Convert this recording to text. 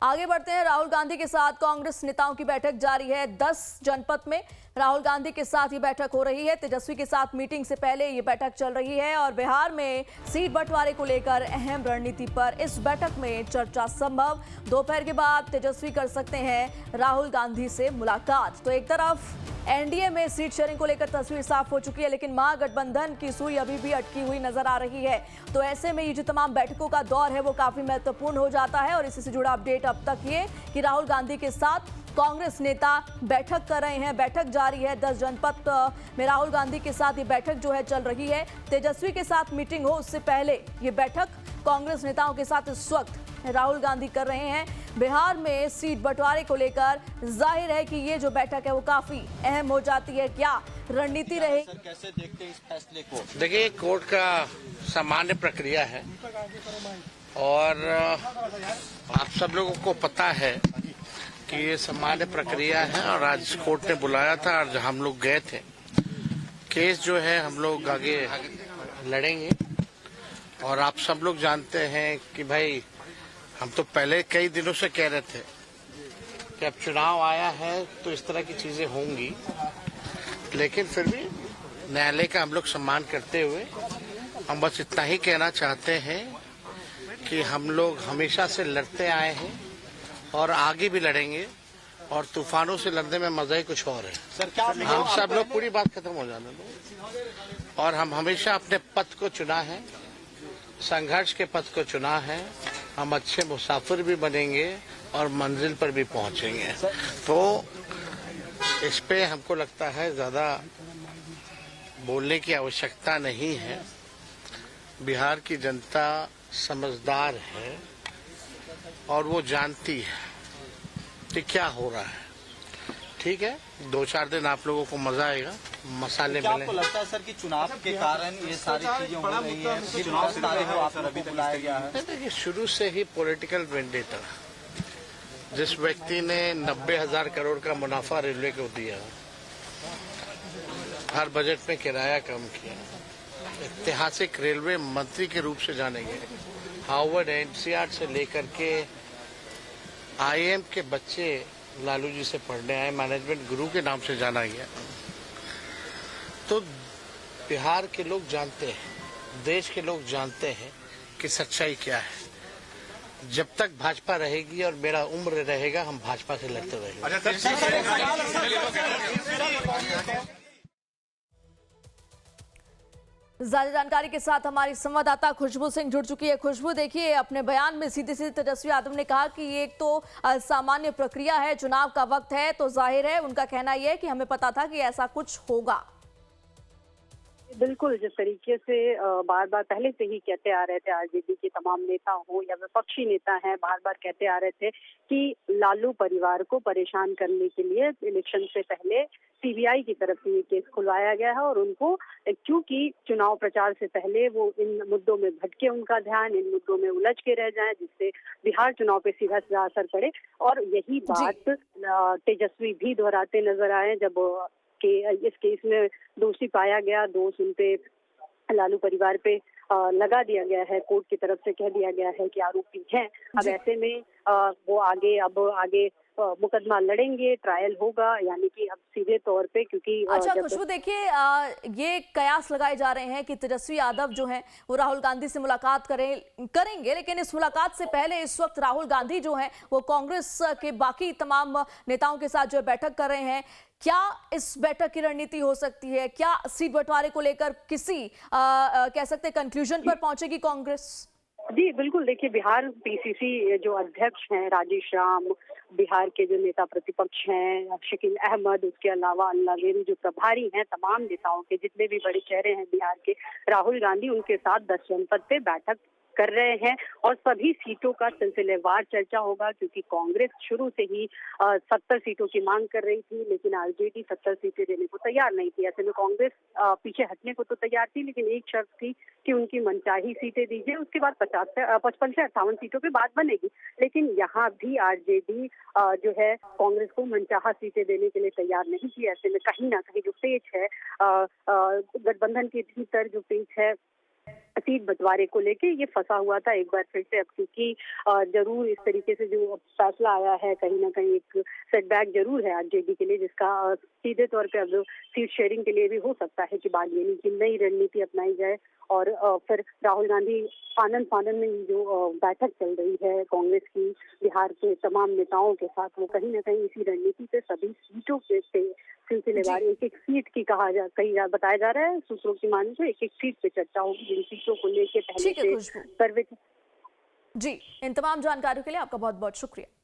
आगे बढ़ते हैं। राहुल गांधी के साथ कांग्रेस नेताओं की बैठक जारी है। 10 जनपद में राहुल गांधी के साथ ये बैठक हो रही है। तेजस्वी के साथ मीटिंग से पहले ये बैठक चल रही है और बिहार में सीट बंटवारे को लेकर अहम रणनीति पर इस बैठक में चर्चा संभव। दोपहर के बाद तेजस्वी कर सकते हैं राहुल गांधी से मुलाकात। तो एक तरफ एनडीए में सीट शेयरिंग को लेकर तस्वीर साफ हो चुकी है, लेकिन महागठबंधन की सुई अभी भी अटकी हुई नजर आ रही है। तो ऐसे में ये जो तमाम बैठकों का दौर है वो काफी महत्वपूर्ण हो जाता है। और इसी से जुड़ा अपडेट अब तक ये कि राहुल गांधी के साथ कांग्रेस नेता बैठक कर रहे हैं। बैठक जारी है। 10 जनपद में राहुल गांधी के साथ ये बैठक जो है चल रही है। तेजस्वी के साथ मीटिंग हो उससे पहले ये बैठक कांग्रेस नेताओं के साथ इस वक्त राहुल गांधी कर रहे हैं। बिहार में सीट बंटवारे को लेकर जाहिर है कि ये जो बैठक है वो काफी अहम हो जाती है। क्या रणनीति रहे? सर, कैसे देखते हैं इस फैसले को? देखिए, कोर्ट का सामान्य प्रक्रिया है और आप सब लोगों को पता है कि ये सामान्य प्रक्रिया है। और आज कोर्ट ने बुलाया था और हम लोग गए थे। केस जो है हम लोग आगे लड़ेंगे। और आप सब लोग जानते हैं कि भाई हम तो पहले कई दिनों से कह रहे थे कि अब चुनाव आया है तो इस तरह की चीजें होंगी, लेकिन फिर भी न्यायालय का हम लोग सम्मान करते हुए हम बस इतना ही कहना चाहते हैं कि हम लोग हमेशा से लड़ते आए हैं और आगे भी लड़ेंगे। और तूफानों से लड़ने में मजा ही कुछ और है। सर, क्या हम सब लोग पूरी बात खत्म हो जाने दो। और हम हमेशा अपने पथ को चुना है, संघर्ष के पथ को चुना है। हम अच्छे मुसाफिर भी बनेंगे और मंजिल पर भी पहुंचेंगे। तो इस पे हमको लगता है ज्यादा बोलने की आवश्यकता नहीं है। बिहार की जनता समझदार है और वो जानती है कि क्या हो रहा है। ठीक है, 2-4 दिन आप लोगों को मजा आएगा, मसाले क्या मिले। आपको लगता है सर कि चुनाव के कारण ये सारी चीजें हो रही हैं? चुनाव से तारीख को आपने अभी तक बुलाया गया है। देखिए, शुरू से ही पॉलिटिकल वेंडेटा। जिस व्यक्ति ने 90,000 करोड़ का मुनाफा रेलवे को दिया, हर बजट में किराया कम किया, ऐतिहासिक रेलवे मंत्री के रूप से जाने गए, हार्वर्ड एनसीईआरटी से लेकर के आईएम के बच्चे लालू जी से पढ़ने आए, मैनेजमेंट गुरु के नाम से जाना गया। तो बिहार के लोग जानते हैं, देश के लोग जानते हैं कि सच्चाई क्या है। जब तक भाजपा रहेगी और मेरा उम्र रहेगा, हम भाजपा से लड़ते रहेंगे। ज्यादा जानकारी के साथ हमारी संवाददाता खुशबू सिंह जुड़ चुकी है। खुशबू, देखिए, अपने बयान में सीधे सीधे तेजस्वी यादव ने कहा कि ये एक तो सामान्य प्रक्रिया है, चुनाव का वक्त है, तो जाहिर है उनका कहना यह है कि हमें पता था कि ऐसा कुछ होगा। बिल्कुल, जिस तरीके से बार बार पहले से ही कहते आ रहे थे, आरजेडी के तमाम नेता हो या विपक्षी नेता हैं, बार बार कहते आ रहे थे कि लालू परिवार को परेशान करने के लिए इलेक्शन से पहले सीबीआई की तरफ से ये केस खुलवाया गया है। और उनको, क्योंकि चुनाव प्रचार से पहले वो इन मुद्दों में भटके, उनका ध्यान इन मुद्दों में उलझ के रह जाए, जिससे बिहार चुनाव पे सीधा सीधा असर पड़े। और यही बात तेजस्वी भी दोहराते नजर आए जब कि इस केस में दोषी पाया गया, दोष उन पे लालू परिवार पे लगा दिया गया है। कोर्ट की तरफ से कह दिया गया है कि आरोपी हैं। अब ऐसे में वो आगे मुकदमा लड़ेंगे, ट्रायल होगा, यानी कि अब सीधे तौर पे, क्योंकि अच्छा खुशबू, देखिए, ये कयास लगाए जा रहे हैं कि तेजस्वी यादव जो हैं वो राहुल गांधी से मुलाकात करेंगे, लेकिन इस मुलाकात से पहले इस वक्त राहुल गांधी जो हैं वो कांग्रेस के बाकी तमाम नेताओं के साथ जो बैठक कर रहे हैं। क्या इस बैठक की रणनीति हो सकती है? क्या सीट बंटवारे को लेकर किसी कह सकते हैं कंक्लूजन पर पहुंचेगी कांग्रेस? जी बिल्कुल, देखिए, बिहार पीसीसी जो अध्यक्ष हैं राजेश राम, बिहार के जो नेता प्रतिपक्ष हैं शकील अहमद, उसके अलावा अल्लावेरू जो प्रभारी हैं, तमाम नेताओं के जितने भी बड़े चेहरे हैं बिहार के, राहुल गांधी उनके साथ 10 जनपद पे बैठक कर रहे हैं। और सभी सीटों का सिलसिलेवार चर्चा होगा, क्योंकि कांग्रेस शुरू से ही 70 सीटों की मांग कर रही थी, लेकिन आरजेडी 70 सीटें देने को तैयार नहीं थी। ऐसे में कांग्रेस पीछे हटने को तो तैयार थी, लेकिन एक शर्त थी कि उनकी मनचाही सीटें दीजिए, उसके बाद 55 से 58 सीटों पे बात बनेगी। लेकिन यहाँ भी आरजेडी जो है कांग्रेस को मनचाहा सीटें देने के लिए तैयार नहीं थी। ऐसे में कहीं ना कहीं जो पेच है, गठबंधन के भीतर जो पेच है सीट बंटवारे को लेके ये फंसा हुआ था एक बार फिर से। अब क्योंकि जरूर इस तरीके से जो फैसला आया है, कहीं ना कहीं एक सेटबैक जरूर है आरजेडी के लिए, जिसका सीधे तौर पे अब सीट शेयरिंग के लिए भी हो सकता है कि बाद यानी कि नई रणनीति अपनाई जाए। और फिर राहुल गांधी आनंद फानन में जो बैठक चल रही है कांग्रेस की बिहार के तमाम नेताओं के साथ, वो कहीं ना कहीं इसी रणनीति पे सभी सीटों पे सिलसिलेवार एक एक सीट की बताया जा रहा है, सूत्रों की माने तो एक एक सीट पे चर्चा होगी, जिन सीटों को लेके पहले से सर्वे। जी, इन तमाम जानकारियों के लिए आपका बहुत बहुत शुक्रिया।